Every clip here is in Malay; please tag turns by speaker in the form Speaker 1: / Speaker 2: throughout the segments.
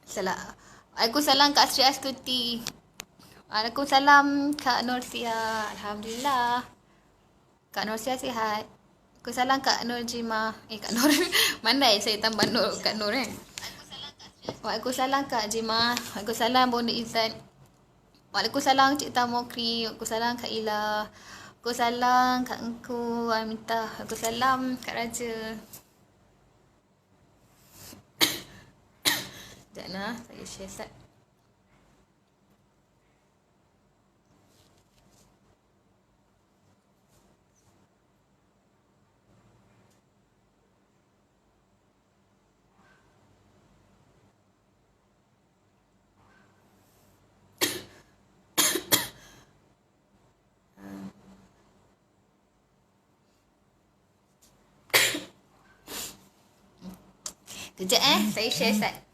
Speaker 1: Salam. Waalaikumsalam Kak Sri Astuti. Waalaikumsalam Kak Nursia. Alhamdulillah. Kak Nursia sihat. Waalaikumsalam Kak Nur Jima. Kak Nur. Mandai saya tambah Nur Kak Nur kan. Waalaikumsalam Kak Jima. Waalaikumsalam Bonda Izzat. Waalaikumsalam Cik Tamokri. Waalaikumsalam Kak Ila. Waalaikumsalam Kak Engku Amita. Waalaikumsalam Kak Raja. Sekejap nah, saya share slide. Kejap saya share slide.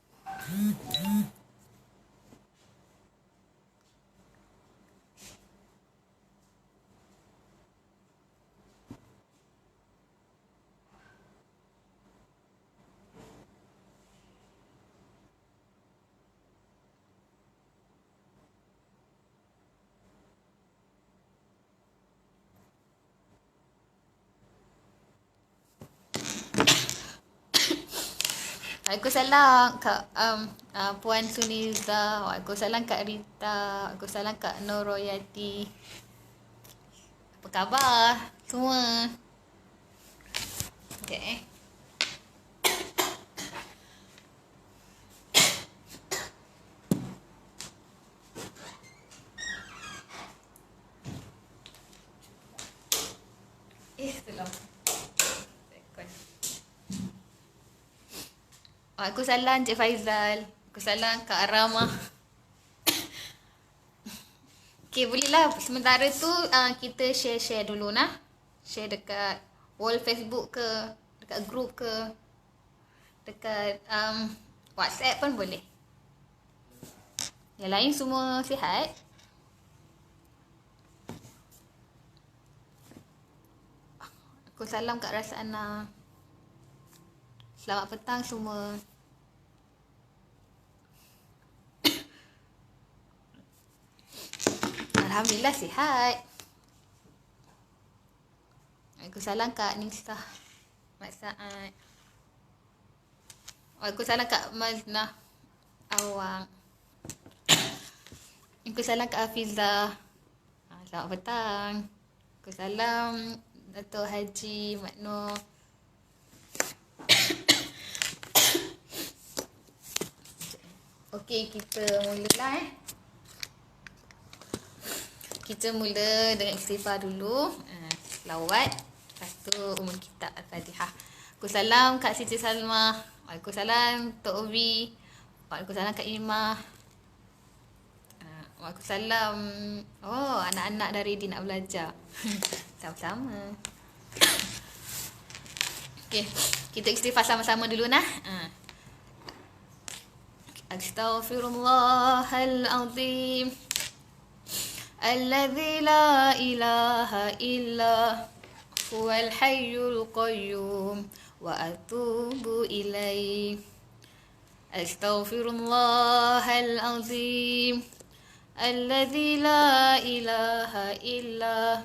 Speaker 1: Waalaikumsalam Kak Puan Suniza. Waalaikumsalam Kak Rita. Waalaikumsalam Kak Nur Royati. Apa khabar semua? Okay. Itulah. Waalaikumsalam Cik Faizal. Waalaikumsalam Kak Arama. Okay, bolehlah sementara tu kita share-share dulu nah. Share dekat wall Facebook ke, dekat group ke, dekat WhatsApp pun boleh. Yang lain semua sihat? Waalaikumsalam Kak Rasana. Selamat petang semua. Alhamdulillah sihat. Waalaikumsalam Kak Nisa. Mak Saad. Waalaikumsalam Kak Maznah Awang. Waalaikumsalam Kak Hafizah. Selamat petang. Waalaikumsalam Dato' Haji Mak Nur. Okey, kita mulalah Kita mula dengan istighfar dulu. Selawat. Lepas tu umul kitab Al-Fatihah. Waalaikumsalam Kak Siti Salma. Waalaikumsalam Tok Ovi. Waalaikumsalam Kak Imah. Waalaikumsalam. Oh, anak-anak dah ready nak belajar. Sama-sama. Okey, kita istighfar sama-sama dulu nah. Astaghfirullahal azim. Alladzi la ilaha illa huwal hayyul qayyum wa atubu ilaih. Astaghfirullahal azim. Alladzi la ilaha illa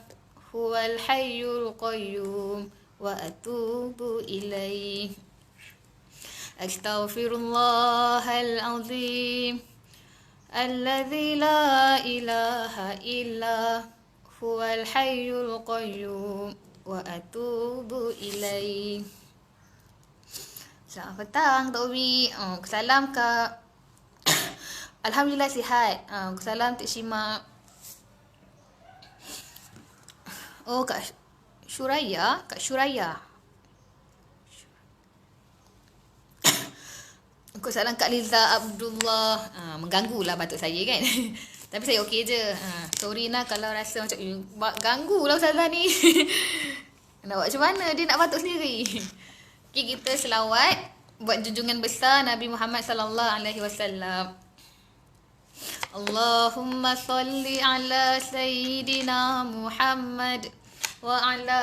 Speaker 1: huwal hayyul qayyum wa atubu ilaih. Astaghfirullahal azim. Alladzi la ilaha illa huwal hayyul qayyum wa atubu ilaih. Selamat petang Tok Ovi. Salam Kak. Alhamdulillah sihat. Salam Tok Shima. Oh Kak Syuraya. Kak Syuraya. Salam Kak Liza Abdullah. Mengganggu lah batuk saya kan. Tapi saya okey je. Sorry lah kalau rasa macam ganggu lah Ustazah ni. Nak buat macam mana dia nak batuk sendiri. Okay, kita selawat buat junjungan besar Nabi Muhammad sallallahu alaihi wasallam. Allahumma salli ala Sayyidina Muhammad wa ala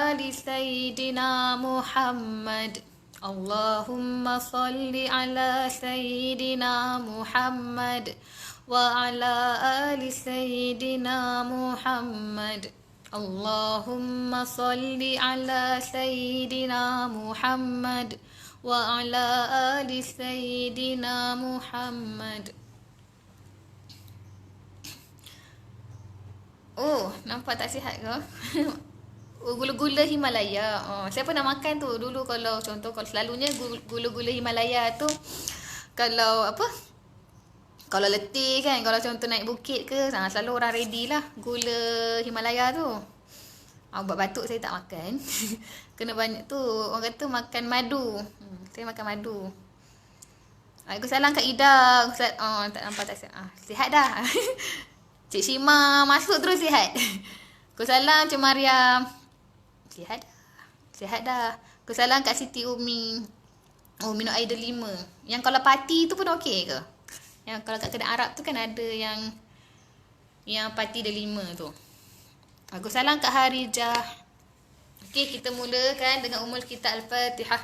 Speaker 1: ali Sayyidina Muhammad. Allahumma salli ala Sayyidina Muhammad wa ala ali Sayyidina Muhammad. Allahumma salli ala Sayyidina Muhammad wa ala ali Sayyidina Muhammad. Oh, nampak tak sihat ke? Oh, gula-gula Himalaya. Oh, saya pernah makan tu dulu. Kalau contoh, kalau selalunya gula-gula Himalaya tu, kalau apa, kalau letih kan, kalau contoh naik bukit ke, selalu orang ready lah gula Himalaya tu. Buat batuk saya tak makan. Kena banyak tu. Orang kata makan madu. Saya makan madu. Waalaikumsalam Kak Ida. Oh, tak nampak tak sihat. Sihat dah. Cik Shima masuk terus sihat. Waalaikumsalam Cik Mariam. Sihat dah. Sihat dah. Waalaikumsalam Kak Siti Umi. Oh, minum air delima. Yang kalau parti tu pun okey ke? Yang kalau kat kedai Arab tu kan ada yang parti delima tu. Waalaikumsalam Kak Harijah. Okey, kita mulakan dengan Ummul Kitab Al-Fatihah.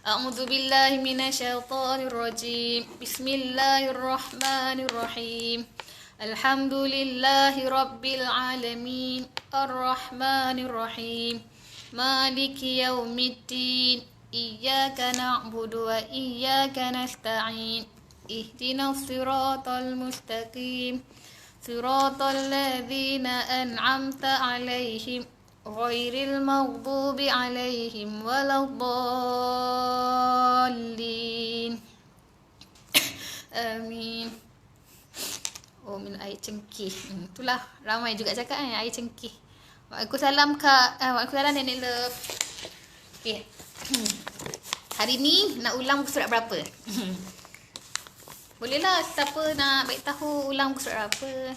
Speaker 1: A'udzu billahi minasyaitonir rajim. Bismillahirrahmanirrahim. Alhamdulillahi rabbil alamin. Arrahmanir rahim. Maliki yaumiddin. Iyyaka na'budu wa iyyaka nasta'in. Ihdinas siratal mustaqim. Siratal ladzina an'amta 'alaihim ghairil maghdubi 'alaihim waladdallin. Amin. Oh, minum air cengkih. Itulah ramai juga cakap kan air cengkih. Waalaikumsalam Kak. Waalaikumsalam Nenek Love. Okey. Hari ni nak ulang surat berapa? Bolehlah siapa nak bagi tahu ulang surat berapa.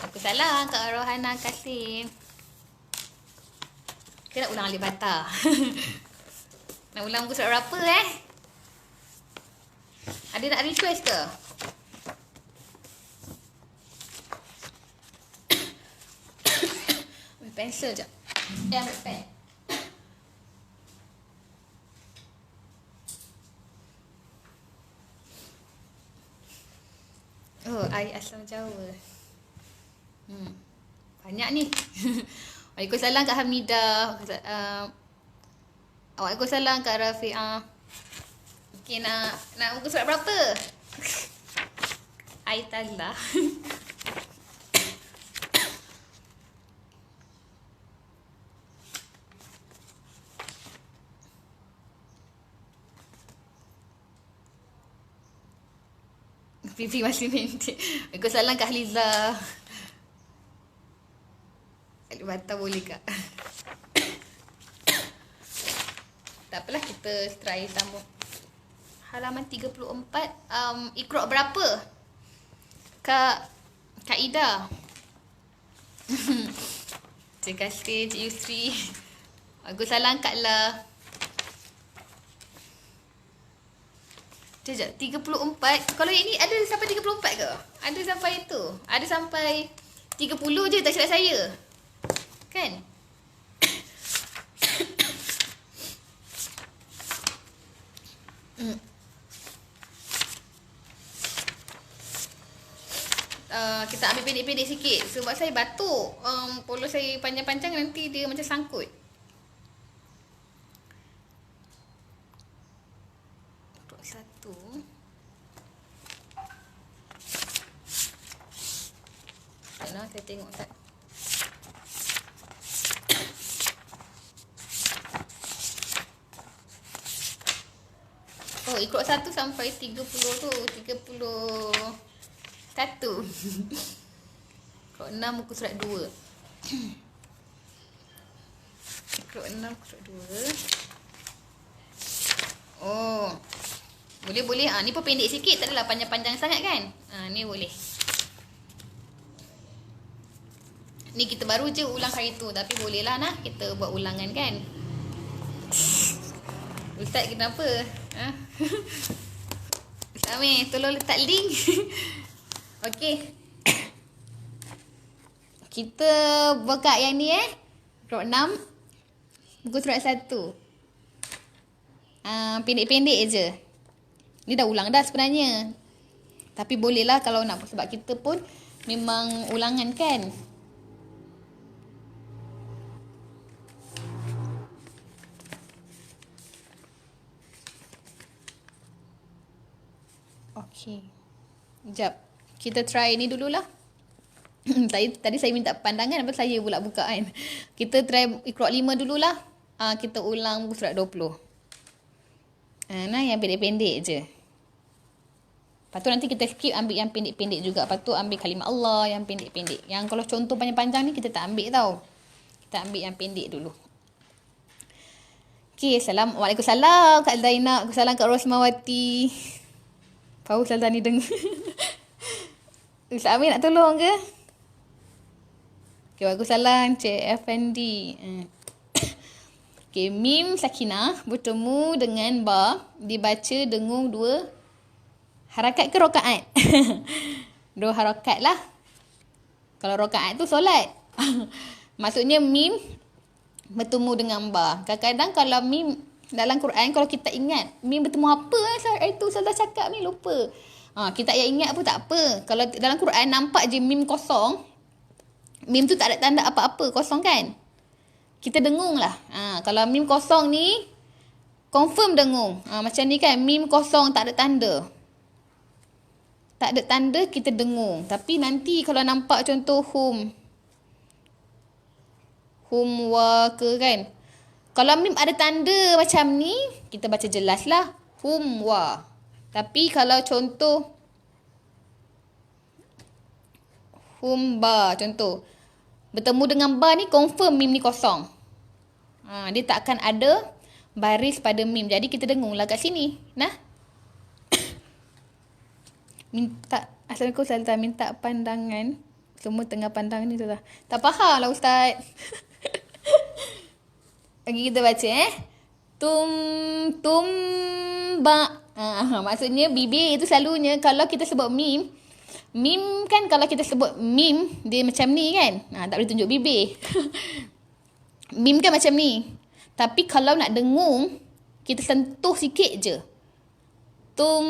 Speaker 1: Waalaikumsalam Kak Rohana Kasim. Kita nak ulang Alif Bata. Nak ulang muka surat berapa Ada nak request ke? Ambil pensel sekejap. Ambil pen. Oh, air asam Jawa. Banyak ni. Waalaikumsalam Kak Hamidah. Waalaikumsalam Kak Rafi'ah. Okey, nak muka surat berapa? Air talah. Pipi masih mintik. Waalaikumsalam Kak Haliza. Alif Bata boleh Kak. Tak apalah, kita try sambung. Halaman 34. Iqra' berapa? Kak Ida. Terima kasih Cik Yusri. Waalaikumsalam Kak La. Sekejap, 34. Kalau yang ni ada sampai 34 ke? Ada sampai tu? Ada sampai 30 je, tak silap saya. Kan? Kita ambil pendek-pendek sikit sebab saya batuk. Polo saya panjang-panjang nanti dia macam sangkut. Satu. Mana saya tengok tak? Oh, ikut 1 sampai 30 tu, 31. Ikut 6 muka surat 2. Ikut 6 muka surat 2. Oh. Boleh. Ni pun pendek sikit, tak adalah panjang-panjang sangat kan? Ni boleh. Ni kita baru je ulang hari tu, tapi boleh lah nak kita buat ulangan kan? Ustaz kenapa? Ustaz Amir, tolong letak link. Okey. Kita buka yang ni Surat 6 buku surat 1. Pendek-pendek je. Ni dah ulang dah sebenarnya. Tapi bolehlah kalau nak, sebab kita pun memang ulangan kan. Okey. Sekejap. Kita try ni dululah. Tadi saya minta pandangan, apa saya pula buka kan. Kita try Iqra 5 dululah. Kita ulang muka surat 20. Nah, yang pendek-pendek je. Lepas tu nanti kita skip, ambil yang pendek-pendek juga. Lepas tu ambil kalimah Allah yang pendek-pendek. Yang kalau contoh panjang-panjang ni kita tak ambil tau. Kita ambil yang pendek dulu. Okay, Waalaikumsalam Kak Zainab. Waalaikumsalam Kak Rosmawati. Paus Saltani dengar. Ustaz Amir nak tolong ke? Okay, Waalaikumsalam Cik Effendi. Okay, mim sakinah bertemu dengan ba, dibaca dengung 2 harakat ke rokaat? 2 harakat lah. Kalau rokaat tu solat. Maksudnya mim bertemu dengan ba. Kadang-kadang kalau mim dalam Quran, kalau kita ingat mim bertemu apa itu Ustazah cakap ni, lupa. Kita tak ingat pun tak apa. Kalau dalam Quran nampak je mim kosong, mim tu tak ada tanda apa-apa, kosong kan? Kita dengung lah. Kalau mim kosong ni, confirm dengung. Macam ni kan, mim kosong tak ada tanda. Tak ada tanda, kita dengung. Tapi nanti kalau nampak contoh hum wa ke kan. Kalau mim ada tanda macam ni, kita baca jelas lah. Hum wa. Tapi kalau contoh hum ba, contoh. Bertemu dengan ba ni, confirm mim ni kosong. Dia tak akan ada baris pada mim. Jadi kita dengung lah kat sini. Nah. Assalamualaikum Ustaz, minta pandangan. Semua tengah pandang ni tu lah. Tak faham lah Ustaz. Lagi kita baca tum ba. Maksudnya bibir itu selalunya kalau kita sebut mim kan, kalau kita sebut mim dia macam ni kan. Tak boleh tunjuk bibir. Mim kan macam ni. Tapi kalau nak dengung, kita sentuh sikit je. Tum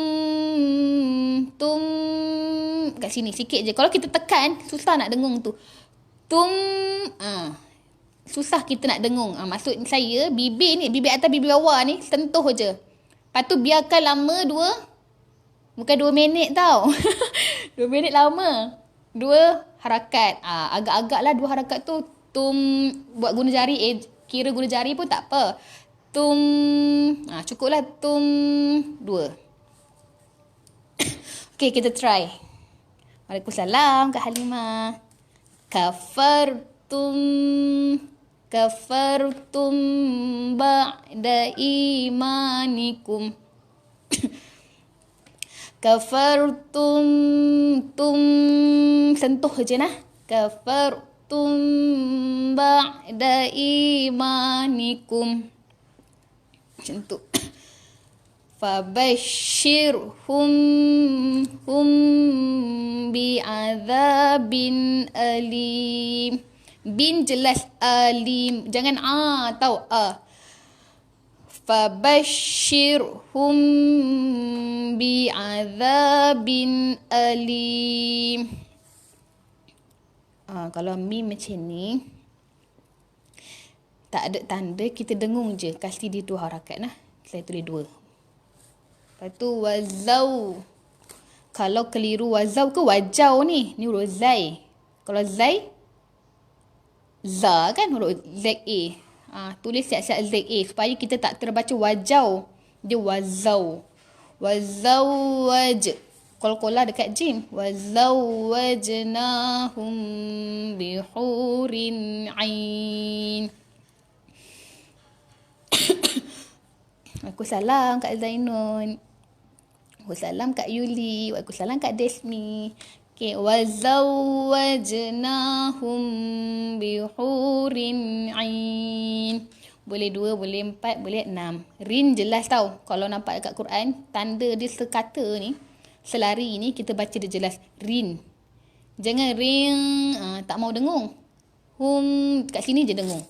Speaker 1: kat sini sikit je. Kalau kita tekan, susah nak dengung tu. Tum susah kita nak dengung. Maksud saya, bibir ni, bibir atas bibir bawah ni sentuh je. Lepas tu biarkan lama 2 minit tau. 2 minit lama. 2 harakat. Agak-agak lah 2 harakat tu. Tum, buat guna jari, kira guna jari pun tak apa. Tum, cukuplah tum 2. Okay, kita try. Waalaikumsalam Kak Halimah. Kafartum ba'da imanikum. Kafartum, sentuh je nah. Kafartum ba'da imanikum. Macam tu. Fabashirhum bi'adzabin alim. Bin jelas, alim. Jangan tau Fabashirhum bi'adzabin alim. Kalau mim macam ni, tak ada tanda, kita dengung je. Kasih dia 2 harakat lah. Saya tulis 2. Lepas tu wazau. Kalau keliru wazau ke wajau ni. Ni huruf zai. Kalau zai, za kan huruf ZA. Tulis siap-siap ZA supaya kita tak terbaca wajau. Dia wazau. Wazau waj. Kol-kola dekat jim. Wazau wajnahum bihurin ain. Waalaikumsalam Kak Zainun. Waalaikumsalam Kak Yuli. Waalaikumsalam Kak Desmi. Okay. Wazawwajnahum bihurin ain. Boleh 2, boleh 4, boleh 6. Rin jelas tau. Kalau nampak dekat Quran, tanda dia sekata ni, selari ni, kita baca dia jelas. Rin. Jangan ring, tak mau dengung. Hum, kat sini je dengung.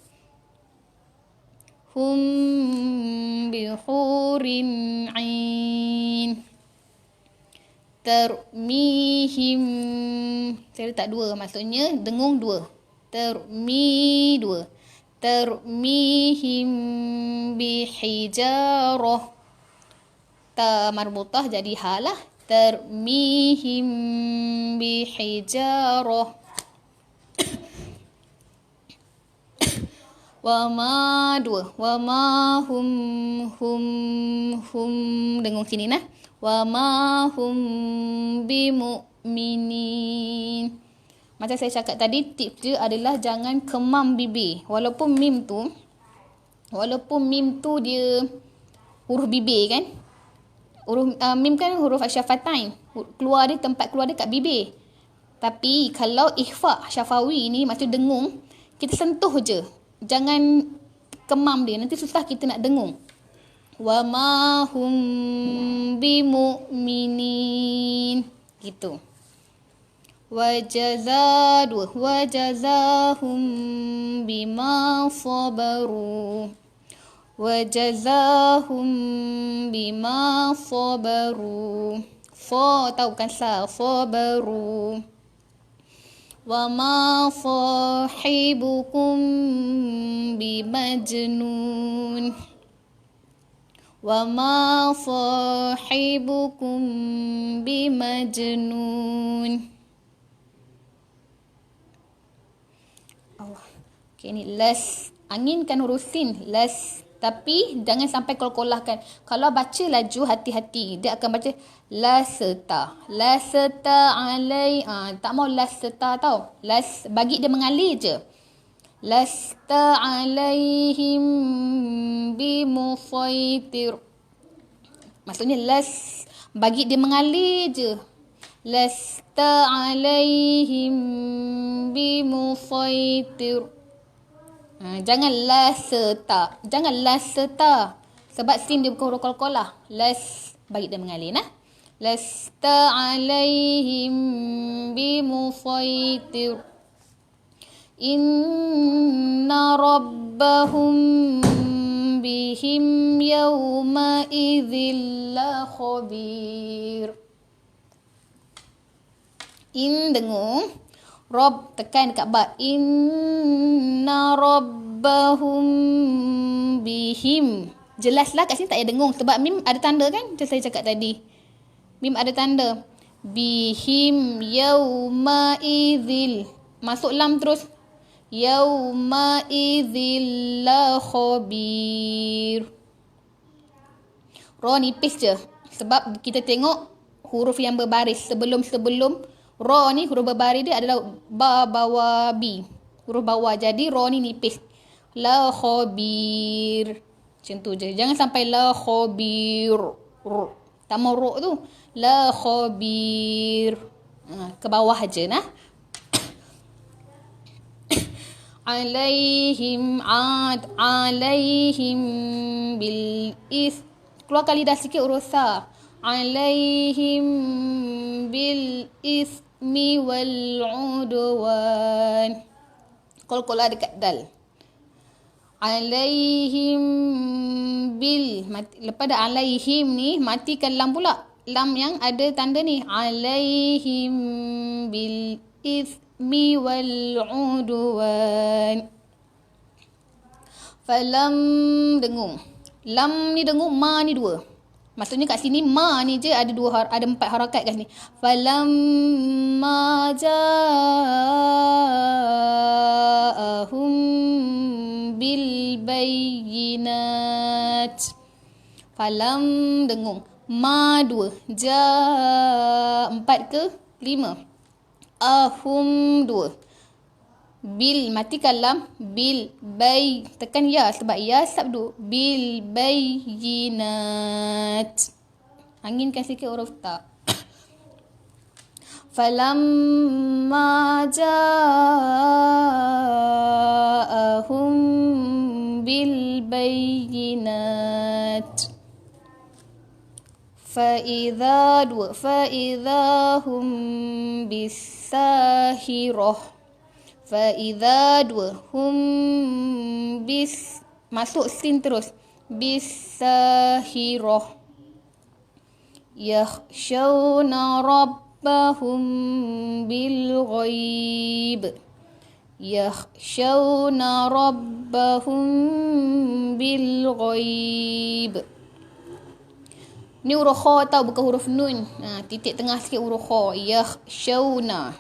Speaker 1: Hum bihurin 'ain. Termihim, saya letak dua, maksudnya dengung dua. Dua. Termihim bihijarah. Ta marbutah jadi ha lah. Termihim bihijarah. Wama dua. Wama hum dengung sini nah. Wama hum bimu'minin. Macam saya cakap tadi, tips dia adalah jangan kemam bibir. Walaupun mim tu dia huruf bibir kan. Huruf mim kan huruf syafatain. Tempat keluar dia kat bibir. Tapi kalau ikhfa syafawi ni macam dengung, kita sentuh je. Jangan kemam dia, nanti susah kita nak dengung. Wa ma hum bimu'minin, gitu. Wajazahum bima sabaru. Wajazahum bima sabaru. Tahu kan sa, sabaru. Wa ma sahibukum bimajnun. Wa ma sahibukum bimajnun. Okay, ni las. Anginkan huruf sin, las. Tapi jangan sampai kol-kolahkan. Kalau baca laju, hati-hati. Dia akan baca laseta. Laseta alai. Tak mau laseta tau. Las, bagi dia mengalir je. Lasta alaihim bimusaitir. Maksudnya las, bagi dia mengalir je. Lasta alaihim bimusaitir. Jangan laseta. Jangan laseta. Sebab sin dia bukan huruf qalqalah. Las, bagi dia mengalir nah. Lasta alaihim bimusaitir. Inna rabbahum bihim yawma idzil la khabir. In dengung. Rob tekan dekat ba. Inna rabbahum bihim. Jelaslah kat sini tak payah dengung. Sebab mim ada tanda kan? Macam saya cakap tadi. Mim ada tanda. Bihim yawma idzil. Masuk lam terus. Yawma idzil la khabir. Ra nipis je. Sebab kita tengok huruf yang berbaris. Sebelum ra ni huruf berbaris dia adalah ba bawah bi. Huruf bawah. Jadi ra ni nipis. La khabir. Macam tu je. Jangan sampai la khabir. Tak mau ro tu. La khabir. Ke bawah je nah. Alaihim bil is. Keluarkan lidah sikit huruf sa. Alaihim bil ismi wal udwan. Qalqalah dekat dal. Alaihim bil, lepas dah alaihim ni matikan lam pula. Lam yang ada tanda ni. Alaihim bil ismi wal udwan. Falam dengung. Lam ni dengung, ma ni dua. Maksudnya kat sini ma ni je ada ada 4 harakat kat sini. Falamma ja'ahum bil bayyinat. Falam dengung. Ma 2. Ja 4 ke 5. Ahum 2. Bil, matikan lam. Bil bay, tekan ya sebab ya sabdu. Bil bayyinat. Anginkan sikit huruf ta. Falamma ja'ahum bil bayyinat. Fa'idha hum bisahirah. Fa'idha hum bis, masuk sin terus. bisahirah. Yakhshawna rabbahum bil ghaib. Yakhshawna rabbahum bil ghaib. Ni huruf kha tau, bukan huruf nun. Titik tengah sikit huruf kha. Yakhshawna.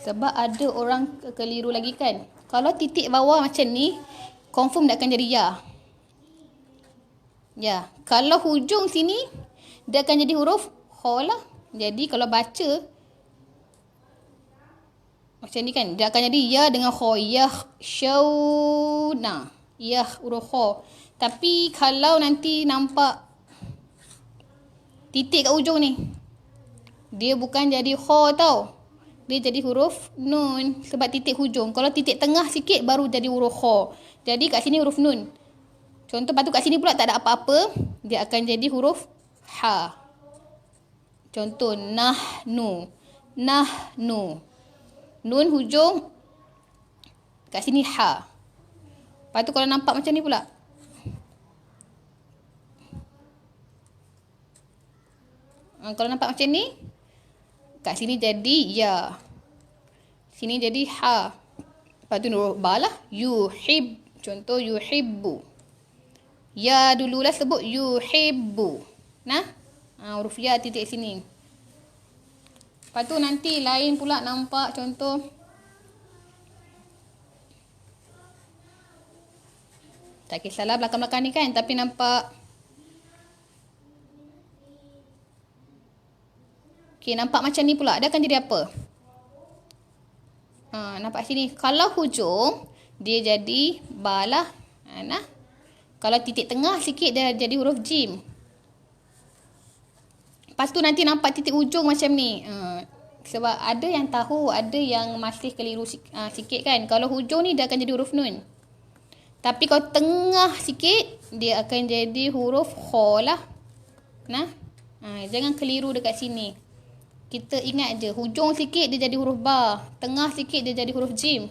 Speaker 1: Sebab ada orang keliru lagi kan. Kalau titik bawah macam ni, confirm tak akan jadi ya. Ya. Kalau hujung sini, dia akan jadi huruf kha lah. Jadi kalau baca macam ni kan, dia akan jadi ya dengan kha. Yakhshawna. Ya huruf kha. Tapi kalau nanti nampak titik kat ujung ni, dia bukan jadi kha tau. Dia jadi huruf nun sebab titik hujung. Kalau titik tengah sikit baru jadi huruf kha. Jadi kat sini huruf nun. Contoh, lepas tu kat sini pula tak ada apa-apa, dia akan jadi huruf ha. Contoh nahnu. Nahnu. Nun hujung, kat sini ha. Lepas tu kalau nampak macam ni pula, kalau nampak macam ni, kat sini jadi ya, sini jadi ha. Lepas tu huruf ba lah. Yuhib. Contoh yuhibbu. Ya dululah sebut yuhibbu. Nah, huruf ya titik sini. Lepas tu nanti lain pula nampak contoh. Tak kisahlah belakang-belakang ni kan. Tapi nampak. Okay, nampak macam ni pula. Dia akan jadi apa? Nampak sini. Kalau hujung, dia jadi ba lah. Nah. Kalau titik tengah sikit, dia jadi huruf jim. Lepas tu nanti nampak titik ujung macam ni. Sebab ada yang tahu, ada yang masih keliru sikit kan. Kalau hujung ni dia akan jadi huruf nun. Tapi kalau tengah sikit, dia akan jadi huruf kha lah. Nah, jangan keliru dekat sini. Kita ingat je, hujung sikit dia jadi huruf ba. Tengah sikit dia jadi huruf jim.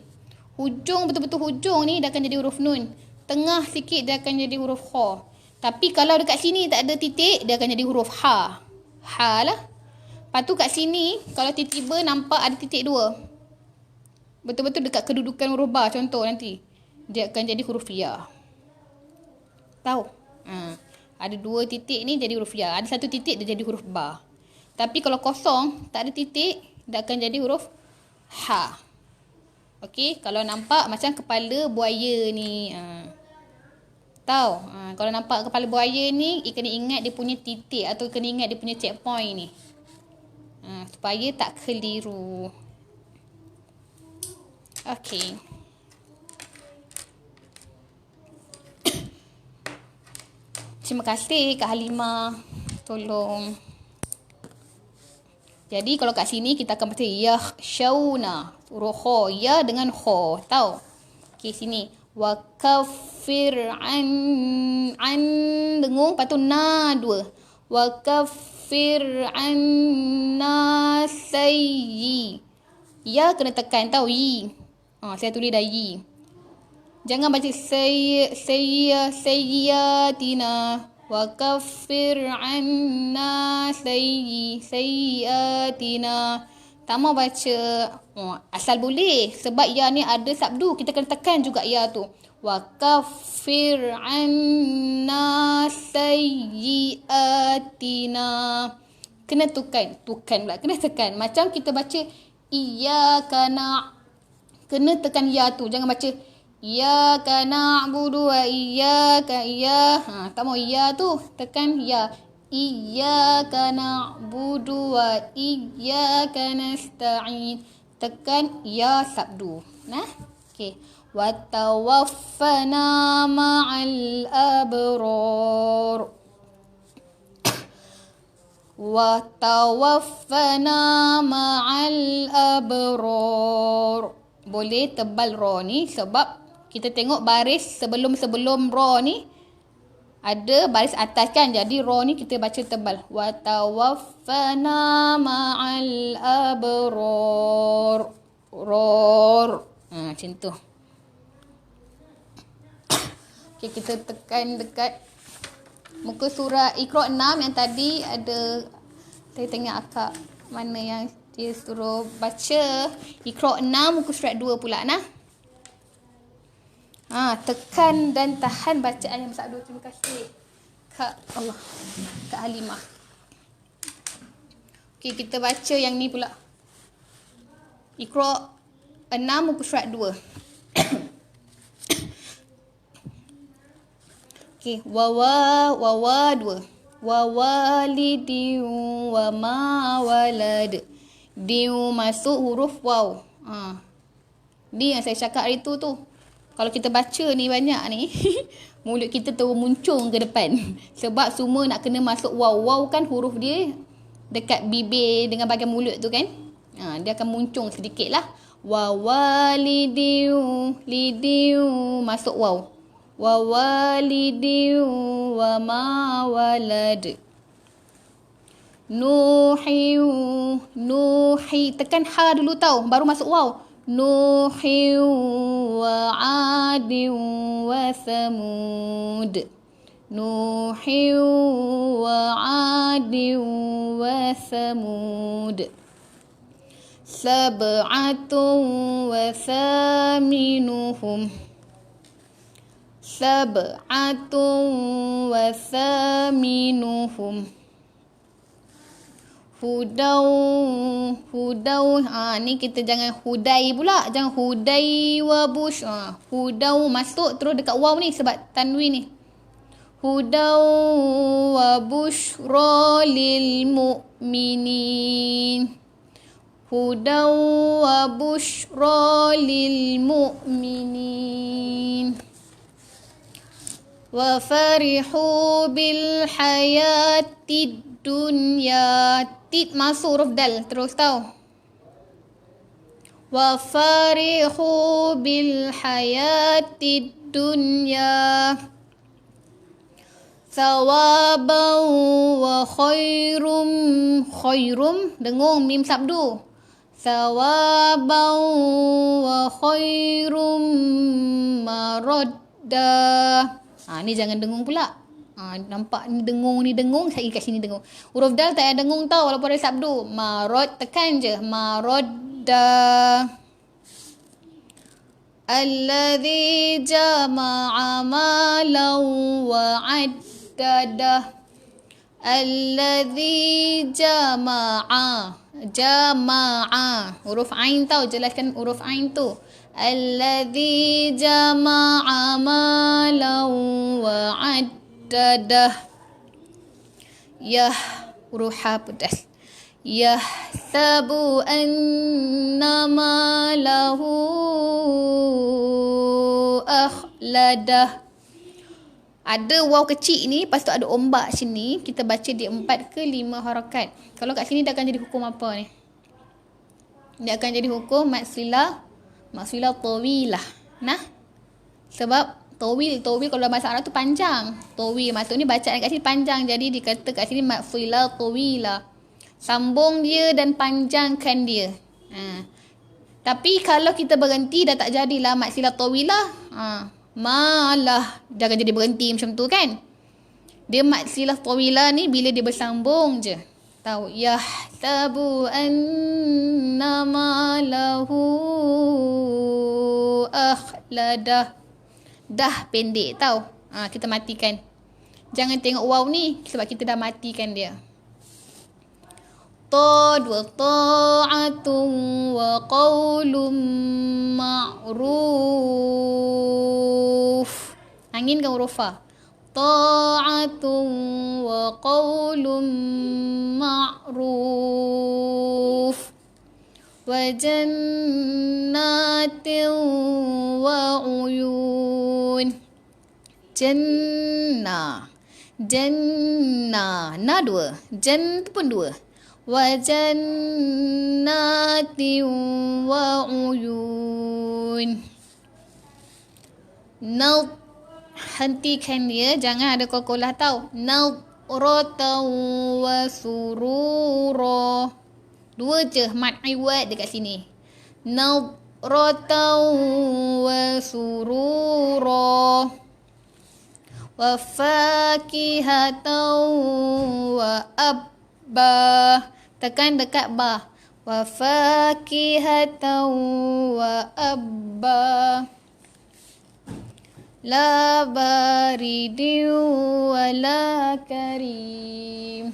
Speaker 1: Hujung, betul-betul hujung ni dia akan jadi huruf nun. Tengah sikit dia akan jadi huruf kha. Tapi kalau dekat sini tak ada titik, dia akan jadi huruf ha. Ha lah. Lepas tu kat sini, kalau tiba-tiba nampak ada titik dua, betul-betul dekat kedudukan huruf ba, contoh nanti, dia akan jadi huruf ya. Tahu? Ada dua titik ni jadi huruf ya. Ada satu titik dia jadi huruf ba. Tapi kalau kosong, tak ada titik, dia akan jadi huruf ha. Okey, kalau nampak macam kepala buaya ni. Tahu? Kalau nampak kepala buaya ni, kena ingat dia punya titik atau kena ingat dia punya checkpoint ni. Supaya tak keliru. Okey. Terima kasih Kak Halimah. Tolong. Jadi kalau kat sini kita akan baca yakhshawna. Huruf kha. Ya dengan kha. Tahu? Okey, sini. Wa kaffir an dengung. Lepas tu na dua. Wa kaffir anna sayyi. Ya kena tekan. Tahu? Yi. Saya tulis dah yi. Jangan baca sayyatina. Wa kaffir anna sayyatina. Tak mau baca asal boleh. Sebab ya ni ada sabdu. Kita kena tekan juga ya tu. Wa kaffir anna sayyatina. Kena tukan. Tukan pula. Kena tekan. Macam kita baca iyyaka kena tekan ya tu. Jangan baca iyyaka na'budu wa iyyaka tak mau ya tu. Tekan ya. Iyyaka na'budu wa iyyaka nasta'in. Tekan ya sabdu. Nah. Okey. Wa tawaffana ma'al abrar. Wa tawaffana ma'al abrar. Boleh tebal ra ni sebab kita tengok baris sebelum ra ni ada baris atas kan. Jadi ra ni kita baca tebal. Wa tawaffana ma'al abrar. Ror. Macam tu. Okay, kita tekan dekat muka surat Iqra 6 yang tadi ada. Saya tengok akak mana yang dia suruh baca. Iqra 6 muka surat 2 pula nah. Tekan dan tahan bacaan yang Abdul. Terima kasih Kak Allah. Kak Halimah. Okay, kita baca yang ni pula. Iqra 6 muka surat 2. Okay, wawa 2. Wawalidi wa ma walad. Diu masuk huruf waw. Ni yang saya cakap hari tu. Kalau kita baca ni banyak ni, mulut kita terus muncung ke depan. Sebab semua nak kena masuk waw. Waw kan huruf dia dekat bibir dengan bahagian mulut tu kan. Dia akan muncung sedikit lah. Wawalidiu, lidiu, masuk waw. Wawalidiu wa ma walad. Nuhi, tekan ha dulu tau, baru masuk waw. Nuhi wa adi wa thamud. Nuhi wa adi wa thamud. Sab'atun wa thaminuhum. Sab'atun wa thaminuhum. Hudau. Ni kita jangan hudai pula. Jangan hudai wa bush. Hudau masuk terus dekat waw ni sebab tanwin ni. Hudau wa bushra lil mu'minin. Hudau wa bushra lil mu'minin. Wa farihu bil hayatid dunya. Tit masuk huruf dal terus tau. Wa farihu bil hayatid dunya thawaban wa khairum dengung mim sabdu. Thawaban wa khairum maradda. Ni jangan dengung pula. Nampak ni dengung, saya kat sini dengung. Huruf dal tak ada dengung tau walaupun ada sabdu. Marad, tekan je. Maradda. Alladhi jama'a malan wa addadah. Alladhi jama'a. Huruf ain tau, jelaskan huruf ain tu. Alladhi jama'a malan wa addadah. Huruf ha pedas. Yahsabu anna malahu akhladah. Ada waw kecil ni, lepas tu ada ombak sini. Kita baca dia 4 ke 5 harakat. Kalau kat sini dia akan jadi hukum apa ni? Dia akan jadi hukum maksilah tawilah. Sebab tawil kalau dalam bahasa Arab tu panjang. Tawil maksudnya bacaan kat sini panjang. Jadi dikata kat sini maksilah tawilah. Sambung dia dan panjangkan dia. Tapi kalau kita berhenti dah tak jadilah maksilah tawilah. Malah dia akan jadi berhenti macam tu kan. Dia maksilah tawilah ni bila dia bersambung je. Tahu yahsabu anna malahu akhladah. Dah pendek tau. Kita matikan. Jangan tengok waw ni sebab kita dah matikan dia. Ta'atun wa qawlum ma'ruf. Anginkan huruf fa. Ta'atun wa qawlum ma'ruf. Wa jannatin wa uyun. Jannah. Na 2. Jan tu pun 2. Wa jannatin wa uyun. Hentikan dia, jangan ada qalqalah tau. Nadratan wa surura. 2 je mat iwad dekat sini. bukratan wa surura wa fakihatan wa abba. Tekan dekat ba. Wa fakihatan wa abba. La baridin wa la karim.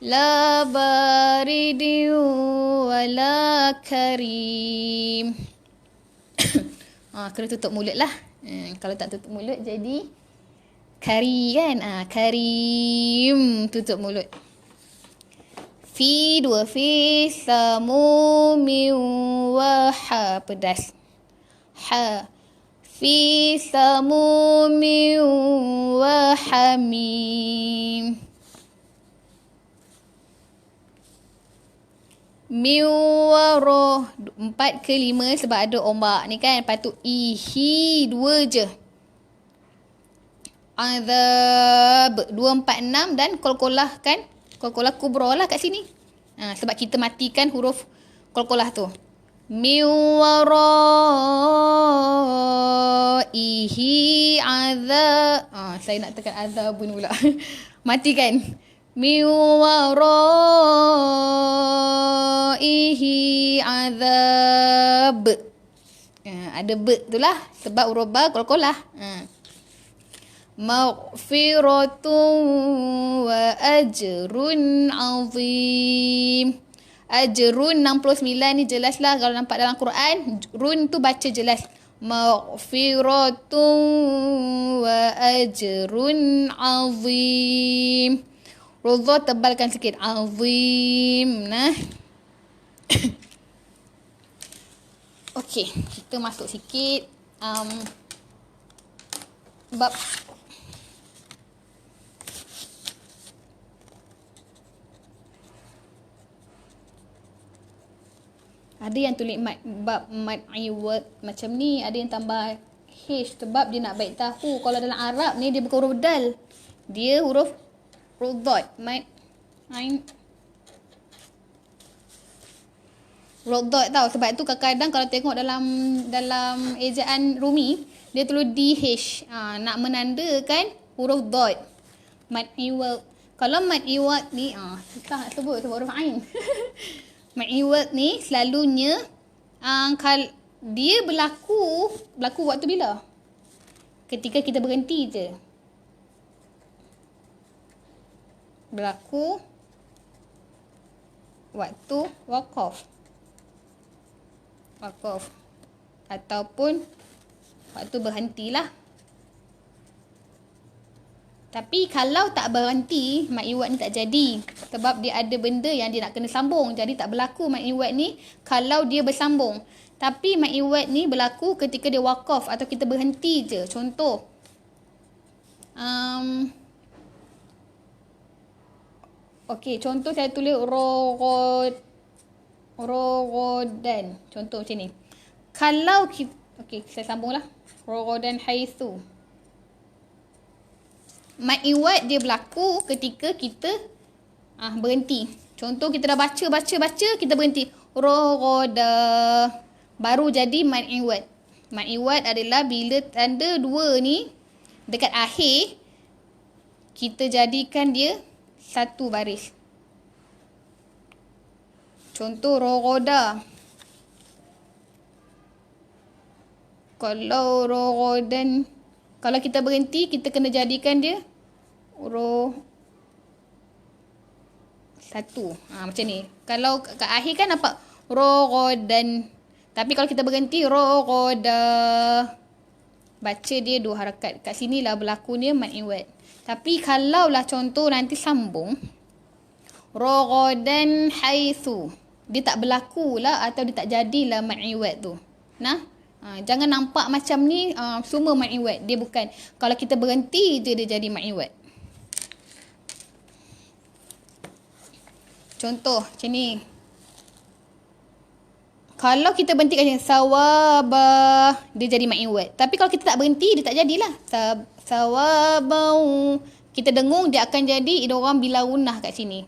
Speaker 1: La baridin wa la karim. Kena tutup mulut lah. Kalau tak tutup mulut jadi kari kan. Karim. Tutup mulut. Fi dua fi samumin wa ha. Pedas. Ha. Fi samumin wa hamim. Min wara 4 ke 5 sebab ada ombak ni kan. Lepas tu ihi 2 je. Azab 2, 4, 6 dan qalqalah kan. Qalqalah kubra lah kat sini. Sebab kita matikan huruf qalqalah tu. Min waraihi azab. Saya nak tekan azabun pula. Matikan. Min waraihi azab. Ada be tu lah. Sebab huruf ba qalqalah. Maghfiratun wa ajrun azim. Ajrun 69 ni jelas lah kalau nampak dalam Quran. Run tu baca jelas. Maghfiratun wa ajrun azim. Roza tebalkan sikit. Azim. Nah. Okey, kita masuk sikit. Bab ada yang tulis bab mad iwad macam ni, ada yang tambah h sebab dia nak baik tahu kalau dalam Arab ni dia bukan huruf dal, dia huruf dad. Mad ain dad tau. Sebab tu kadang-kadang kalau tengok dalam ejaan Rumi dia tulis dh. Nak menandakan huruf dad. Mad iwad. Kalau mad iwad ni susah nak sebut sebab huruf ain. Mad iwad ni selalunya dia berlaku waktu bila? Ketika kita berhenti je. Berlaku waktu waqaf. Ataupun waktu berhentilah. Tapi kalau tak berhenti, mad iwad ni tak jadi. Sebab dia ada benda yang dia nak kena sambung. Jadi tak berlaku mad iwad ni kalau dia bersambung. Tapi mad iwad ni berlaku ketika dia waqaf atau kita berhenti je. Contoh. Okey, contoh saya tulis rogodan. Contoh macam ni. Kalau kita, okey, saya sambunglah. Rogodan haitsu. Mad iwad dia berlaku ketika kita berhenti. Contoh kita dah baca, kita berhenti. Rogoda. Baru jadi mad iwad. Mad iwad adalah bila tanda dua ni dekat akhir, kita jadikan dia satu baris. Contoh rogoda. Kalau rogodan, kalau kita berhenti, kita kena jadikan dia satu. Macam ni. Kalau kat akhir kan nampak rogodan. Tapi kalau kita berhenti, rogoda. Baca dia dua harakat. Kat sinilah berlakunya mad iwad. Tapi kalau lah contoh nanti sambung, rogodan haitsu, dia tak berlaku lah atau dia tak jadilah mad iwad tu. Jangan nampak macam ni semua mad iwad. Dia bukan. Kalau kita berhenti je dia jadi mad iwad. Contoh macam ni. Kalau kita berhenti kat sini, sawaba, dia jadi mad iwad. Tapi kalau kita tak berhenti, dia tak jadilah. Sawabau. Kita dengung, dia akan jadi idgham bila gunnah kat sini.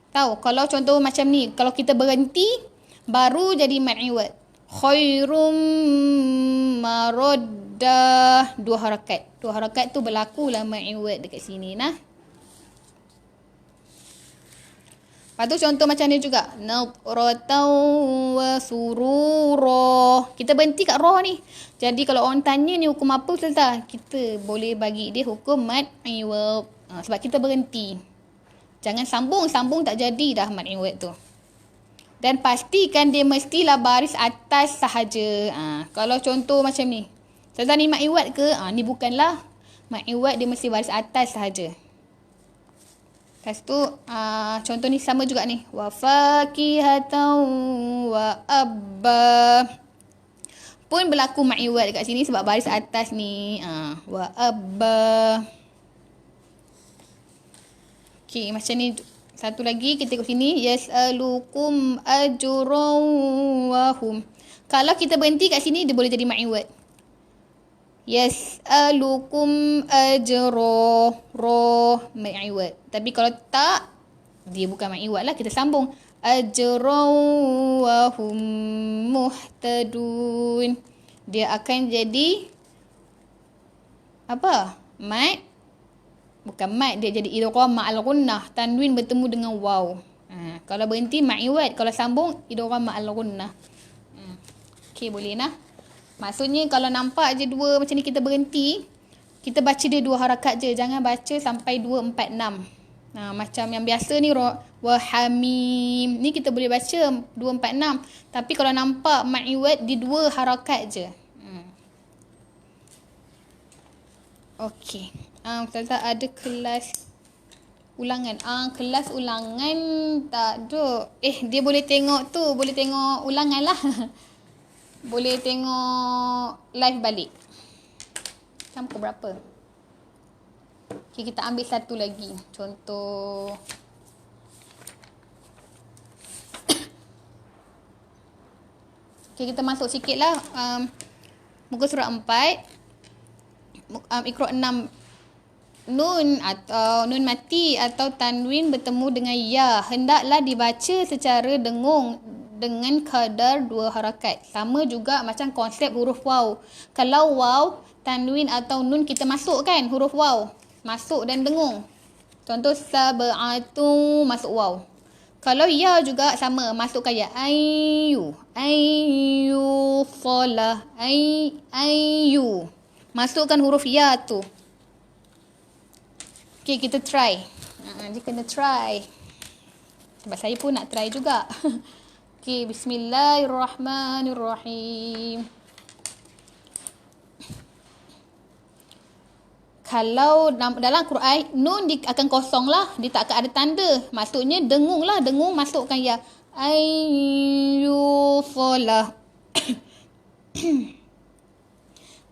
Speaker 1: Tahu? Kalau contoh macam ni, kalau kita berhenti, baru jadi mad iwad. Khairum maraddah, dua harakat tu berlakulah mad iwad dekat sini nah. Lepas tu contoh macam ni juga. Nadratan wa surura. Kita berhenti kat roh ni. Jadi kalau orang tanya ni hukum apa Ustazah? Kita boleh bagi dia hukum mad iwad. Sebab kita berhenti. Jangan sambung tak jadi dah mad iwad tu. Dan pastikan dia mestilah baris atas sahaja. Kalau contoh macam ni. Ustazah ni mad iwad ke? Ni bukanlah. Mad iwad dia mesti baris atas sahaja. Lepas tu contoh ni sama juga ni. Wa fakihatan wa abba. Pun berlaku mad iwad dekat sini sebab baris atas ni. Wa abba. Okey, macam ni. Satu lagi kita tengok sini. Yas'alukum ajran wa hum. Kalau kita berhenti kat sini dia boleh jadi mad iwad. Yas'alukum ajra, roh mad iwad. Tapi kalau tak, dia bukan mad iwad lah, kita sambung. Ajra wa hum muhtadun. Dia akan jadi apa? Mad. Bukan mad, dia jadi idgham ma'al gunnah. Tanwin bertemu dengan waw. Kalau berhenti mad iwad, kalau sambung idgham ma'al gunnah. Okey, boleh nah. Maksudnya kalau nampak je dua macam ni kita berhenti, kita baca dia dua harakat je. Jangan baca sampai 2, 4, 6. Macam yang biasa ni wa hamim. Ni kita boleh baca 2, 4, 6. Tapi kalau nampak mad iwad di dua harakat je. Okey. Ustazah ada kelas ulangan. Kelas ulangan tak ada. Dia boleh tengok tu, boleh tengok ulangan lah. Boleh tengok live balik. Jam ke berapa? Okay, kita ambil satu lagi. Contoh. Okay, kita masuk sikit lah. Muka surat 4. Iqra' 6. Nun atau nun mati atau tanwin bertemu dengan ya. Hendaklah dibaca secara dengung dengan kadar 2 harakat. Sama juga macam konsep huruf waw. Kalau waw, tanwin atau nun kita masuk kan huruf waw. Masuk dan dengung. Contoh sab'atu masuk waw. Kalau ya juga sama, masukkan ya. Ayyu falah. Ayyu. Masukkan huruf ya tu. Okay, kita try. Dia kena try. Sebab saya pun nak try juga. Okay, bismillahirrahmanirrahim. Kalau dalam Quran, nun akan kosong lah. Dia tak akan ada tanda. Maksudnya dengung lah. Dengung masukkan ya. Ayyufalah.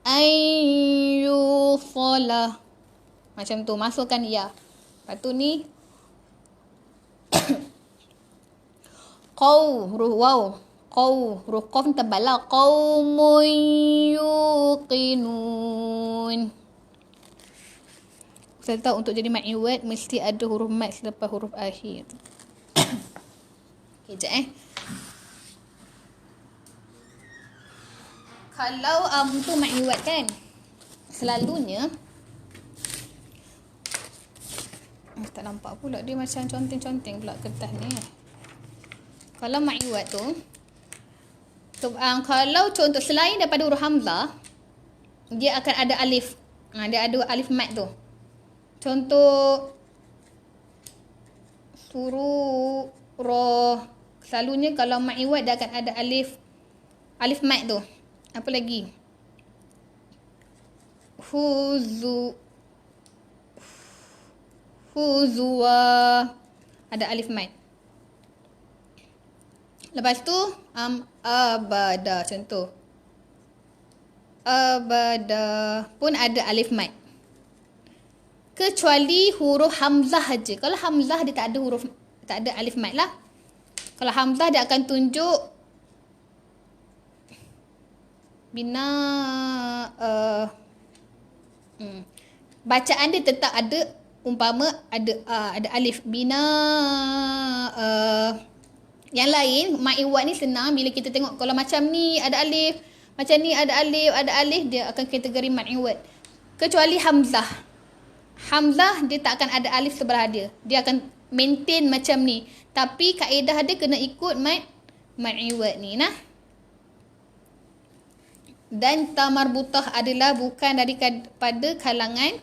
Speaker 1: Ayyufalah. Macam tu. Masukkan ya. Lepas tu ni. Qaw. Huruf waw. Qaw. Huruf qaf tebal lah. Qawmun yuqinun. Saya tahu untuk jadi mad iwad mesti ada huruf mad selepas huruf akhir. Okay, sekejap Kalau tu mad iwad kan, selalunya tak nampak pula, dia macam conteng-conteng pula kertas ni. Kalau mad iwad tu, kalau contoh selain daripada huruf hamzah, dia akan ada alif. Dia ada alif mad tu. Contoh surah. Selalunya kalau mad iwad dia akan ada alif mad tu. Apa lagi? Huzwa. Ada alif mad. Lepas tu abada contoh. Abada pun ada alif mad. Kecuali huruf hamzah aja. Kalau hamzah dia tak ada alif mad lah. Kalau hamzah dia akan tunjuk bina bacaan dia tetap ada, umpama ada alif bina Yang lain, mat iwad ni senang bila kita tengok kalau macam ni ada alif, macam ni ada alif, dia akan kategori mat iwad. Kecuali hamzah. Hamzah dia tak akan ada alif sebelah dia. Dia akan maintain macam ni. Tapi kaedah dia kena ikut mat iwad ni nah. Dan ta marbutah adalah bukan daripada kalangan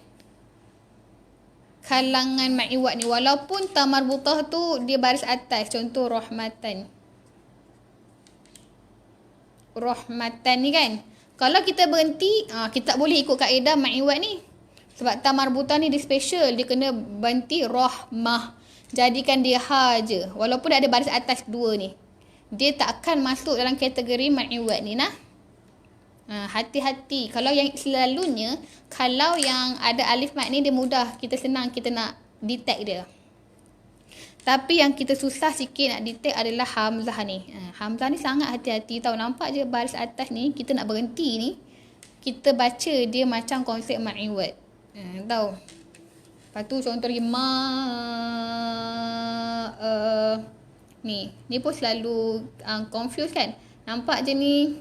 Speaker 1: mat iwad ni. Walaupun ta marbutah tu dia baris atas. Contoh rahmatan. Rahmatan ni kan. Kalau kita berhenti, kita tak boleh ikut kaedah mat iwad ni. Sebab ta marbutah ni dia special. Dia kena berhenti rahmah. Jadikan dia ha je. Walaupun dia ada baris atas dua ni. Dia tak akan masuk dalam kategori mat iwad ni nah. Hati-hati. Kalau yang selalunya, kalau yang ada alif mat ni dia mudah. Kita senang kita nak detect dia. Tapi yang kita susah sikit nak detect adalah hamzah ni. Hamzah ni sangat hati-hati tau. Nampak je baris atas ni, kita nak berhenti ni. Kita baca dia macam konsep mat iwad. Tahu. Lepas tu contoh lagi ni pun selalu confuse kan. Nampak je ni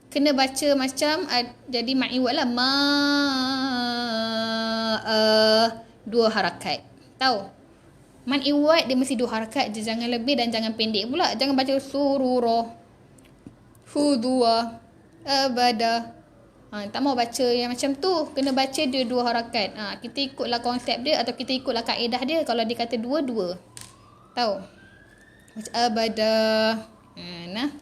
Speaker 1: kena baca macam jadi mat iwad lah. Dua harakat. Tahu? Mat iwad dia mesti dua harakat je. Jangan lebih dan jangan pendek pula. Jangan baca sururah, hudua, abada. Tak mau baca yang macam tu. Kena baca dia dua harakat. Kita ikutlah konsep dia atau kita ikutlah kaedah dia. Kalau dia kata dua-dua. Tahu? Macam abada. Nah.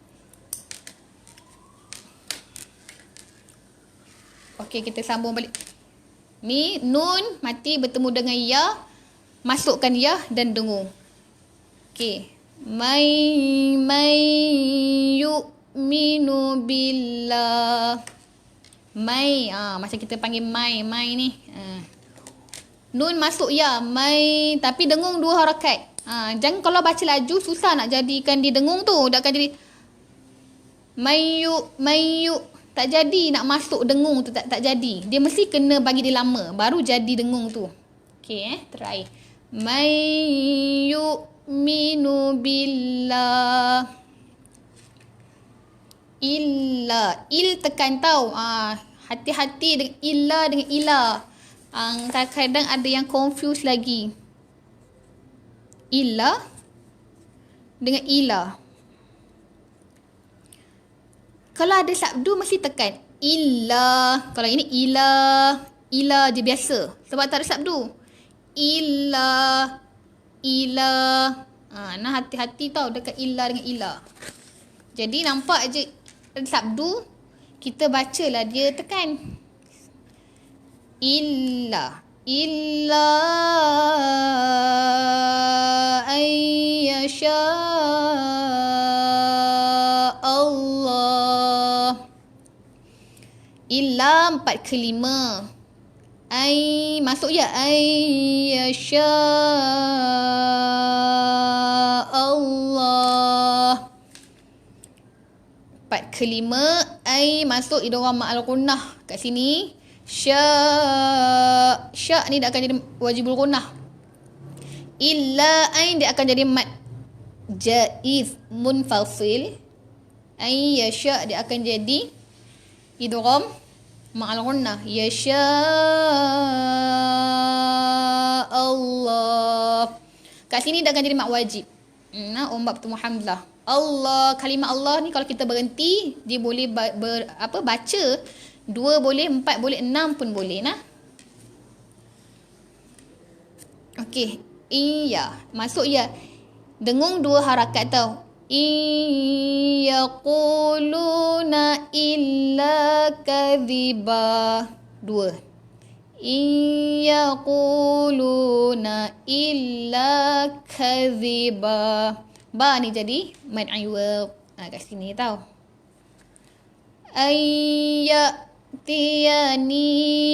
Speaker 1: Okey, kita sambung balik. Ni nun mati bertemu dengan ya. Masukkan ya dan dengung. Okey. May yu'minu billah. May. Macam kita panggil may ni. Nun masuk ya. May. Tapi dengung dua harakat. Jangan kalau baca laju susah nak jadikan dia dengung tu. Dia akan jadi mayu. Tak jadi nak masuk dengung tu, tak jadi. Dia mesti kena bagi dia lama baru jadi dengung tu. Okey try. Mayyuminu billah. Illa. Il tekan tau. Hati-hati dengan illa dengan ila. Kadang-kadang ada yang confuse lagi. Illa dengan ila. Kalau ada sabdu mesti tekan illa. Kalau ini ila je biasa. Sebab tak ada sabdu. Ila. Nah hati-hati tau dekat illa dengan ila. Jadi nampak je ada sabdu, kita bacalah dia tekan. Illa ayyasha Allah. Illa 4 ke 5. Masuk ya. Ayyasha Allah. 4 ke 5. Masuk idgham ma'al gunnah. Kat sini sya ni dia akan jadi wajibul gunnah. Illa dia akan jadi mad jaiz munfasil. Yasha dia akan jadi idgham ma'al gunnah. Yasha Allah. Kat sini dia akan jadi mad wajib. Umbab tu hamzah. Allah, kalimah Allah ni kalau kita berhenti dia boleh baca 2 boleh, 4 boleh, 6 pun boleh nah. Okey, iya masuk ya. Dengung 2 harakat tau. Yaquluna illa kadhiba. 2. Yaquluna illa kadhiba. Ba ni jadi mad iwad. Kat sini tau. Ayyatiyani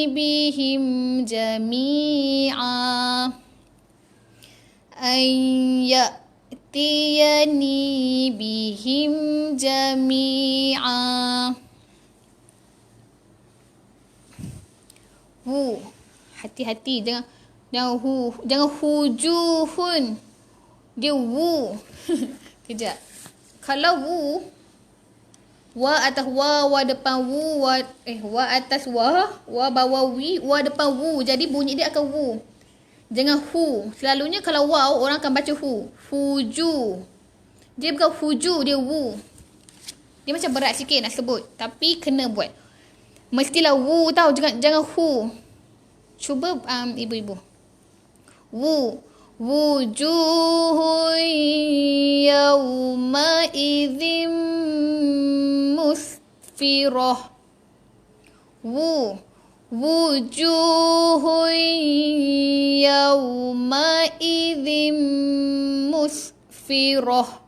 Speaker 1: bihim jami'a. Ayyatiyani bihim jami'a. Hati-hati jangan hujuhun. Dia wu. Kejap. Kalau wu, wa atas wa depan wu, wa atas wa bawah wi, wa depan wu. Jadi bunyi dia akan wu. Jangan hu. Selalunya kalau waw, orang akan baca hu. Huju. Dia bukan huju, dia wu. Dia macam berat sikit nak sebut. Tapi kena buat. Mestilah wu tau. Jangan hu. Cuba ibu-ibu. Wu. Wujuhun yawma idzim musfirah. Wu. Wujuhun yawma idzim musfirah.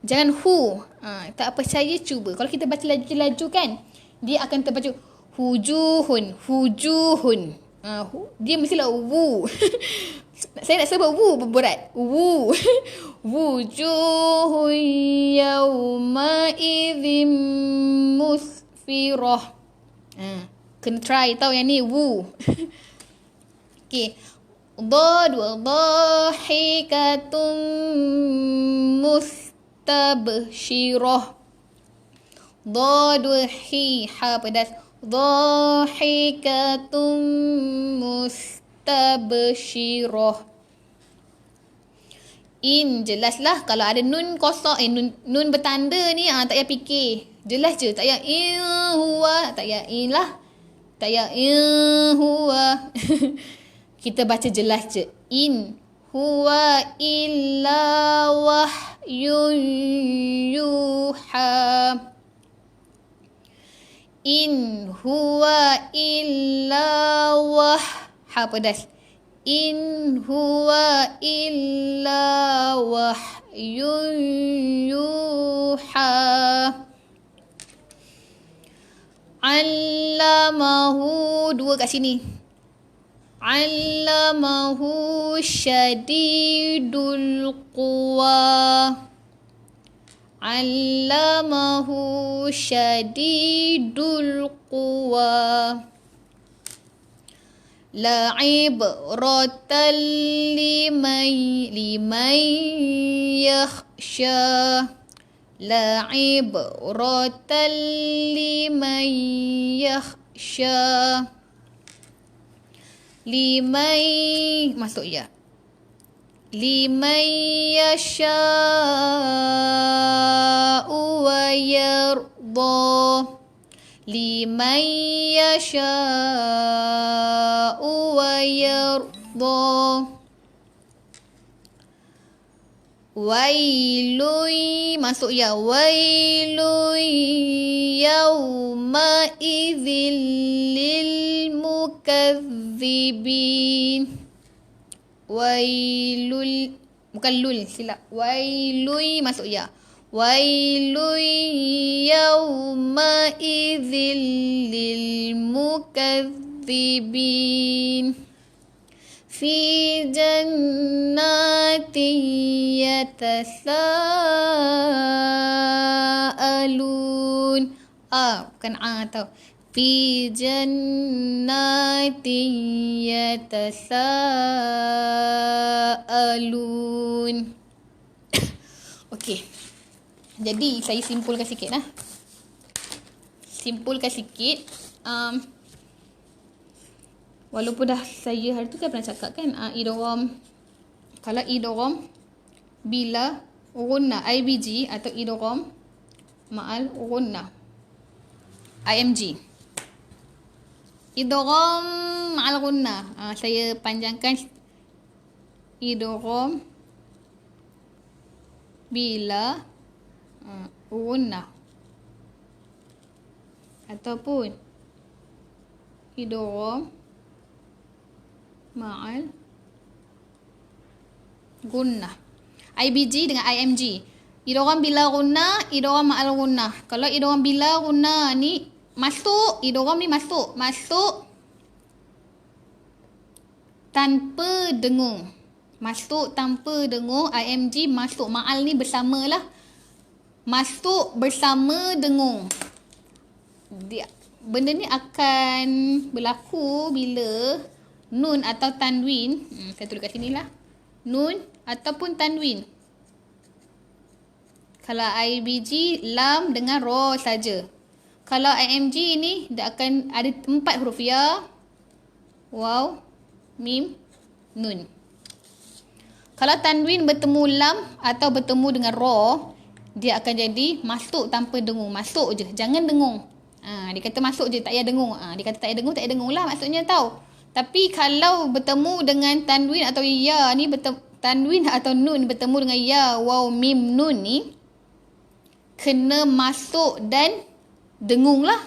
Speaker 1: Jangan hu. Tak percaya cuba. Kalau kita baca laju-laju kan, dia akan terbaca hujuhun. Dia mestilah wu. Saya nak sebut wu berat. Wu. Wujuhun yawma idzim musfirah. Kena try tau yang ni wu. Okay. Dad wa dhahikatun mustabshirah. Dad wa hi ha pedas. Dhahikatun mustabshirah. In jelaslah. Kalau ada nun kosong, nun bertanda ni tak payah fikir. Jelas je. Tak payah in huwa. Tak payah in lah. Tak payah in huwa. Kita baca jelas je. In huwa illa wahyun yuha. In huwa illa ha pedas. In huwa illa wahyun yuha. Allamahu, dua kat sini. Allamahu syadidul quwa. Allamahu syadidul quwa. La ibratan liman yakhsha. La ibratan liman yakhsha. Liman masuk ya. Liman yasha'u wa yarda. Liman yasha'u wa yarda. Wailun masuk ya. Wailun yawma idzil lil mukadzibin. Wailul, bukan lul, silap. Wailun masuk ya. Wailun yawma idzil lil mukadzibin. Fi jannatin yatasaalun. Bukan tau. Fi jannatin yatasaalun. Okey. Jadi saya simpulkan sikit lah. Simpulkan sikit. Walaupun dah saya hari tu kan pernah cakap kan, idgham. Kalau idgham bila ghunnah IBG atau idgham ma'al ghunnah IMG. Idgham ma'al ghunnah. Saya panjangkan idgham bila ghunnah ataupun idgham ma'al gunnah. IBG dengan IMG. Idgham bila gunnah, idgham ma'al gunnah. Kalau idgham bila gunnah ni masuk, idgham ni masuk. Masuk tanpa dengung. Masuk tanpa dengung. IMG masuk. Ma'al ni bersamalah. Masuk bersama dengung. Benda ni akan berlaku bila nun atau tanwin, saya tulis kat sini lah. Nun ataupun tanwin Kalau IBG, lam dengan ro saja. Kalau IMG ni dia akan ada 4 huruf ya, waw, mim, nun. Kalau tanwin bertemu lam atau bertemu dengan ro, dia akan jadi masuk tanpa dengung. Masuk je, jangan dengung. Dia kata masuk je, tak payah dengung. Dia kata tak payah dengung lah maksudnya tahu. Tapi kalau bertemu dengan tanwin atau ya ni, tanwin atau nun bertemu dengan ya, waw, mim, nun ni, kena masuk dan dengung lah.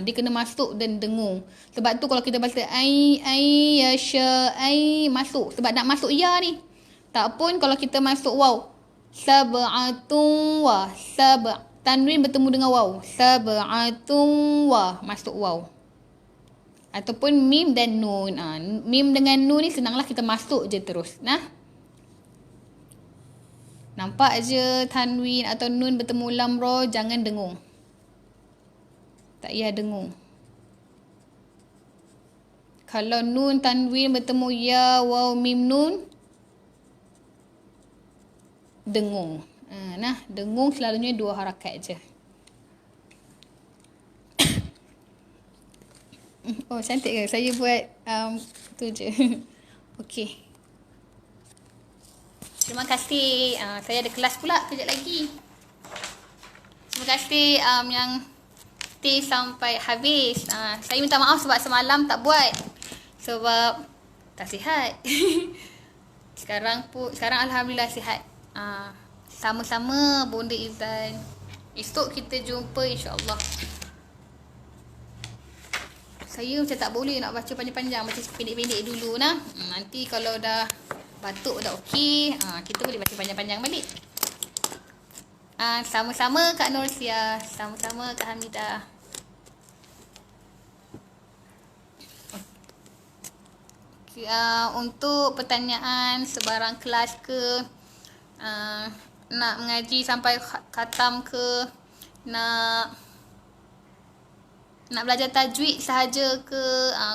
Speaker 1: Dia kena masuk dan dengung. Sebab tu kalau kita baca yasha, masuk. Sebab nak masuk ya ni. Tak pun kalau kita masuk waw, sab'atun wa, tanwin bertemu dengan waw, sab'atun wa, masuk waw. Ataupun mim dan nun. Mim dengan nun ni senanglah, kita masuk je terus. Nampak je tanwin atau nun bertemu lam ro, jangan dengung. Tak payah dengung. Kalau nun tanwin bertemu ya, waw, mim, nun, dengung. Dengung selalunya 2 harakat je. Oh, cantik ke? Saya buat tu je. Okey. Terima kasih. Saya ada kelas pula kejap lagi. Terima kasih yang stay sampai habis. Saya minta maaf sebab semalam tak buat. Sebab tak sihat. Sekarang alhamdulillah sihat. Sama-sama Bonda Izan. Esok kita jumpa insya-Allah. Saya macam tak boleh nak baca panjang-panjang, baca pendek-pendek dulu nah. Nanti kalau dah batuk dah okey, kita boleh baca panjang-panjang balik. Sama-sama Kak Nursia, sama-sama Kak Hamidah. Untuk pertanyaan sebarang kelas ke, nak mengaji sampai khatam ke, nak belajar tajwid sahaja ke,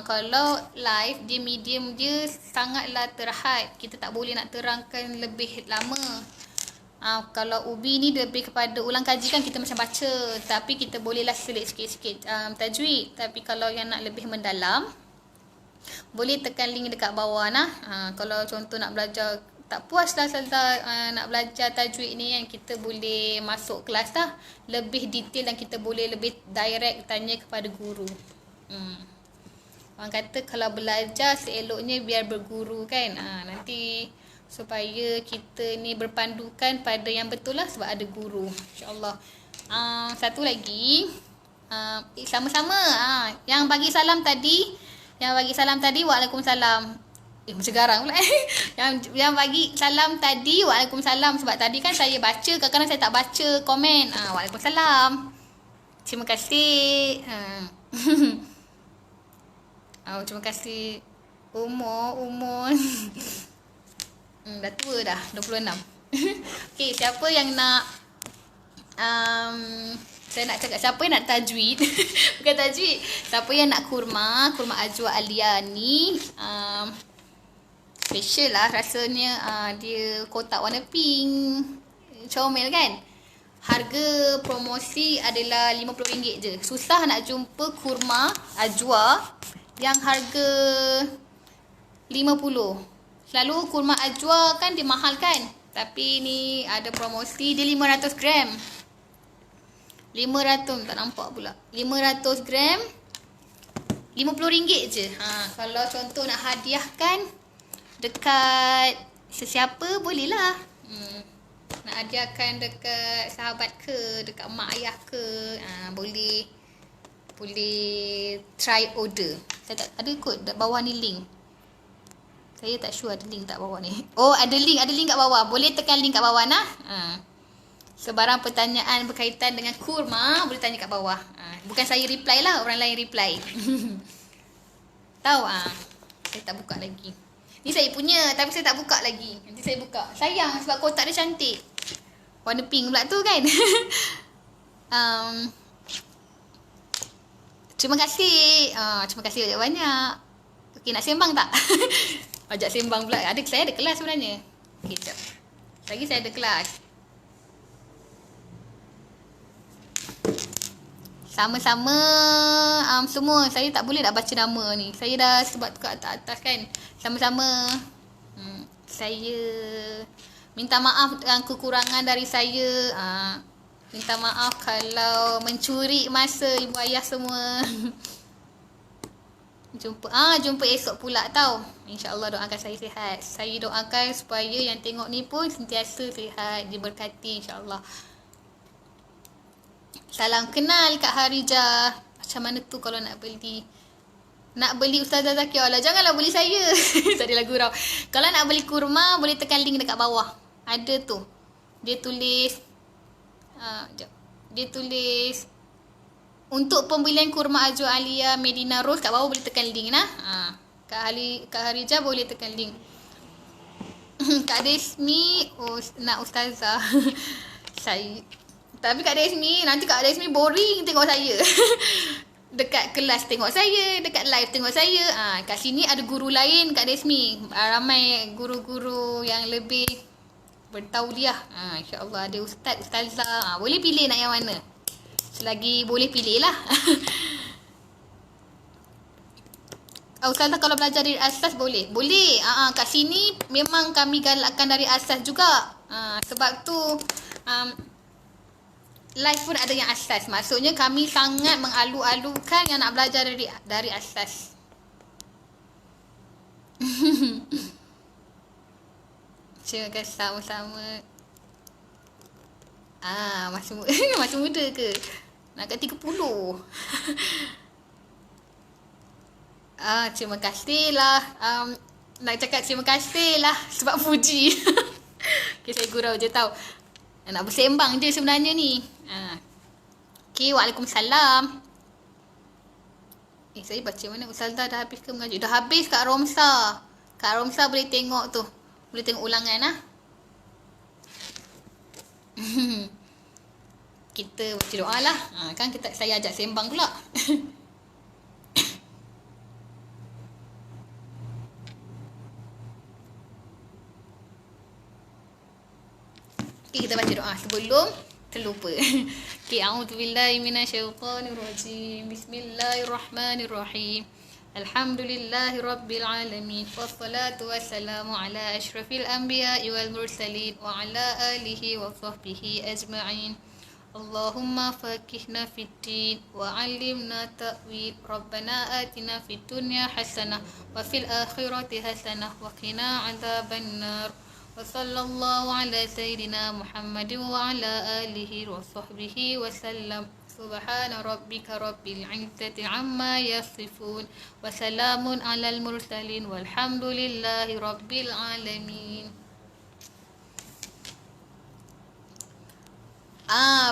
Speaker 1: kalau live dia medium dia sangatlah terhad, kita tak boleh nak terangkan lebih lama. Kalau ubi ni lebih kepada ulang kaji kan, kita macam baca, tapi kita bolehlah selit sikit-sikit tajwid. Tapi kalau yang nak lebih mendalam, boleh tekan link dekat bawah nah. Kalau contoh nak belajar, tak puas dah nak belajar tajwid ni, yang kita boleh masuk kelas dah lebih detail dan kita boleh lebih direct tanya kepada guru. Orang kata kalau belajar seeloknya biar berguru kan. Nanti supaya kita ni berpandukan pada yang betul lah, sebab ada guru insya-Allah. Satu lagi, sama-sama yang bagi salam tadi, waalaikumsalam. Macam garang pula. Yang bagi salam tadi, waalaikumsalam. Sebab tadi kan saya baca, kadang-kadang saya tak baca komen. Waalaikumsalam. Terima kasih. Terima kasih. Umur dah tua dah, 26. Okey, siapa yang nak saya nak cakap, siapa yang nak tajwid bukan tajwid, siapa yang nak kurma ajwa Alia ni, special lah rasanya. Dia kotak warna pink, comel kan. Harga promosi adalah RM50 je. Susah nak jumpa kurma ajwa yang harga 50. Selalu kurma ajwa kan dia mahal kan, tapi ni ada promosi, dia 500 gram. 500, tak nampak pula. 500 gram RM50 je. Kalau contoh nak hadiahkan dekat sesiapa, boleh lah. Nak hadiahkan dekat sahabat ke, dekat mak ayah ke, boleh try order. Saya tak ada kot bawah ni link. Saya tak sure ada link tak bawah ni. Oh, ada link kat bawah. Boleh tekan link kat bawah nah. Sebarang pertanyaan berkaitan dengan kurma boleh tanya kat bawah. Bukan saya reply lah, orang lain reply. Tahu saya tak buka lagi. Ni saya punya tapi saya tak buka lagi. Nanti saya buka. Sayang sebab kotak dia cantik. Warna pink pula tu kan. Terima kasih. Terima kasih banyak-banyak. Okey, nak sembang tak? Ajak sembang pula. Saya ada kelas sebenarnya. Okey, sekejap. Lagi saya ada kelas. Sama-sama semua. Saya tak boleh nak baca nama ni. Saya dah sebab kat atas kan. Sama-sama. Saya minta maaf kekurangan dari saya. Minta maaf kalau mencuri masa ibu ayah semua. Jumpa esok pula tau. InsyaAllah doakan saya sihat. Saya doakan supaya yang tengok ni pun sentiasa sihat, diberkati insyaAllah. Salam kenal Kak Harijah. Macam mana tu kalau nak beli? Nak beli Ustazah Zakia? Alah, janganlah beli saya. Tak ada lagu rau. Kalau nak beli kurma, boleh tekan link dekat bawah. Ada tu. Dia tulis Dia tulis untuk pembelian kurma Azwa Alia Medina Rose, kat bawah boleh tekan link nah. Kak Harijah boleh tekan link. Kak Desmi nak Ustazah. Tapi Kak Desmi, nanti Kak Desmi boring tengok saya. Dekat kelas tengok saya, dekat live tengok saya. Kat sini ada guru lain Kak Desmi. Ramai guru-guru yang lebih bertauliah. InsyaAllah ada ustaz, ustazah. Boleh pilih nak yang mana. Selagi boleh pilih lah. Ustazah kalau belajar dari asas boleh? Boleh. Kat sini memang kami galakkan dari asas juga. Sebab tu live pun ada yang asas. Maksudnya kami sangat mengalu-alukan yang nak belajar dari asas. Terima kasih sama-sama. Masih muda ke? Nak kat 30. Terima kasih lah. Nak cakap terima kasih lah sebab puji. Okay, saya gurau je tau. Nak bersembang je sebenarnya ni. Okay, waalaikumsalam. Saya baca mana? Ustazah dah habis ke mengaji? Dah habis Kak Romsa. Kak Romsa boleh tengok tu. Boleh tengok ulangan lah. Kita baca doa lah. Kan saya ajak sembang pula. Okay, kita baca doa sebelum terlupa. Okay, a'udzubillahi minasyaitonirrajim. Bismillahirrahmanirrahim. Alhamdulillahi rabbil alamin. Wassalatu wassalamu ala asyrafil anbiya'i wal mursalin wa ala alihi wa sahbihi ajma'in. Allahumma faqihna fid din wa 'allimna ta'wil. Rabbana atina fid dunya hasanah wa fil akhirati hasanah wa qina 'adzaban nar. Wa sallallahu ala sayyidina Muhammadin wa ala alihi wa sahbihi wa sallam. Subhana rabbika rabbil izzati amma yasifun wa salamun alal mursalin walhamdulillahi rabbil alamin.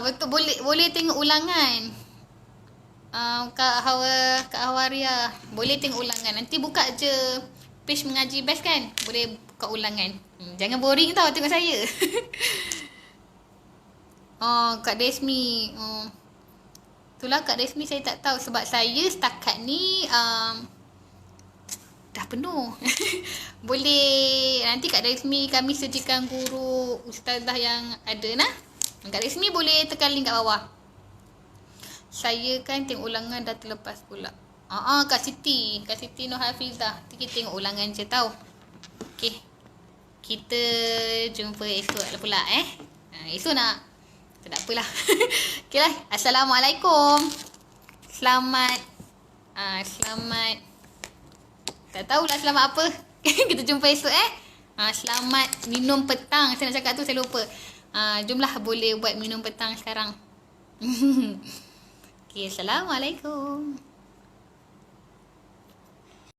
Speaker 1: Betul, boleh tengok ulangan. Kak Hawaria boleh tengok ulangan. Nanti buka je page mengaji best kan. Boleh buka ulangan. Jangan boring tau tengok saya. Kak Desmi. Itulah Kak Desmi, saya tak tahu sebab saya setakat ni dah penuh. Boleh nanti Kak Desmi kami sediakan guru ustazah yang ada nah. Kak Desmi boleh tekan link kat bawah. Saya kan tengok ulangan dah terlepas pula. Kak Siti Nur Hafizah. Nanti kita tengok ulangan je tau. Okay, kita jumpa esok pula esok nak. Tak apalah. Okay lah. Assalamualaikum. Selamat tak tahulah selamat apa. Kita jumpa esok selamat minum petang. Saya nak cakap tu saya lupa. Jomlah boleh buat minum petang sekarang. Okay, Assalamualaikum.